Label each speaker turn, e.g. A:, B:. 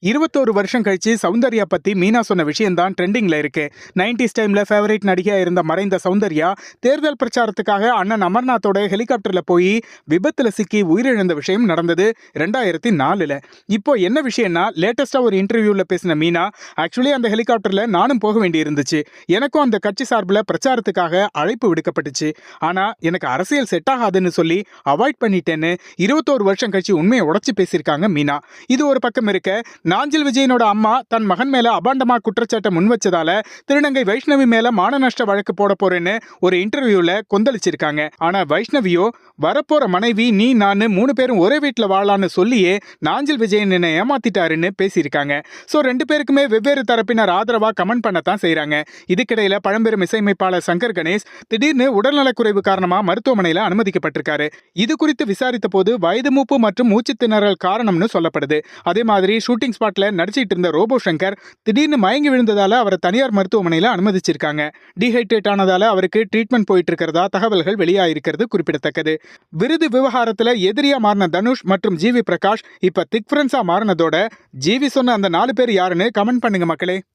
A: 21 வருஷம் கழிச்சு சௌந்தர்யா பத்தி மீனா சொன்ன விஷயம் தான் ட்ரெண்டிங்ல இருக்கு. 90s டைம்ல ஃபேவரட் நடிகையா இருந்த மறைந்த சௌந்தர்யா தேர்தல் பிரச்சாரத்துக்காக அண்ணன் அமர்நாத்தோட ஹெலிகாப்டர்ல போய் விபத்துல சிக்கி உயிரிழந்த விஷயம் நடந்தது 2004ல. இப்போ என்ன விஷயம்னா, லேட்டஸ்டா ஒரு இன்டர்வியூல பேசின மீனா, ஆக்சுவலி அந்த ஹெலிகாப்டர்ல நானும் போக வேண்டி இருந்துச்சு. எனக்கும் அந்த கட்சி சார்பில் பிரச்சாரத்துக்காக அழைப்பு விடுக்கப்பட்டுச்சு. ஆனா எனக்கு அரசியல் செட் ஆகாதுன்னு சொல்லி அவாய்ட் பண்ணிட்டேன்னு 21 வருஷம் கழிச்சு உண்மையை உடைச்சு பேசியிருக்காங்க மீனா. இது ஒரு பக்கம் இருக்க, நாஞ்சில் விஜயனோட அம்மா தன் மகன் மேல அபாண்டமா குற்றச்சாட்டை முன் வச்சதால திருநங்கை வைஷ்ணவி மேல மான நஷ்ட வழக்கு போட போறேன்னு ஒரு இன்டர்வியூல கொந்தளிச்சிருக்காங்க. ஆனா வைஷ்ணவியோ, வரப்போற மனைவி நீ நானு 3 பேரும் ஒரே வீட்டுல வாழலான்னு சொல்லியே நாஞ்சில் விஜயன் என்ன ஏமாத்திட்டாருன்னு பேசியிருக்காங்க. சோ 2 பேருக்குமே வெவ்வேறு தரப்பினர் ஆதரவா கமெண்ட் பண்ணத்தான் செய்யறாங்க. இதுக்கிடையில பழம்பெரும் இசையமைப்பாளர் சங்கர் கணேஷ் திடீர்னு உடல்நலக்குறைவு காரணமா மருத்துவமனையில அனுமதிக்கப்பட்டிருக்காரு. இது குறித்து விசாரித்த போது வயது மூப்பு மற்றும் மூச்சு திணறல் காரணம்னு சொல்லப்படுது. அதே மாதிரி ஷூட்டிங் ஸ்பாட்ல நடிச்சிட்டு இருந்த ரோபோ சங்கர் திடீர்னு மயங்கி விழுந்ததால அவரை தனியார் மருத்துவமனையில அனுமதிச்சிருக்காங்க. டீஹைட்ரேட் ஆனதால அவருக்கு ட்ரீட்மெண்ட் போயிட்டு இருக்கிறதா தகவல்கள் வெளியாயிருக்கிறது குறிப்பிடத்தக்கது. விருது விவகாரத்துல எதிரியா மாறின தனுஷ் மற்றும் ஜிவி பிரகாஷ் இப்ப திக் ஃப்ரெண்ட்ஸா மாறினதோட, ஜிவி சொன்ன அந்த 4 பேர் யாருன்னு கமெண்ட் பண்ணுங்க மக்களே.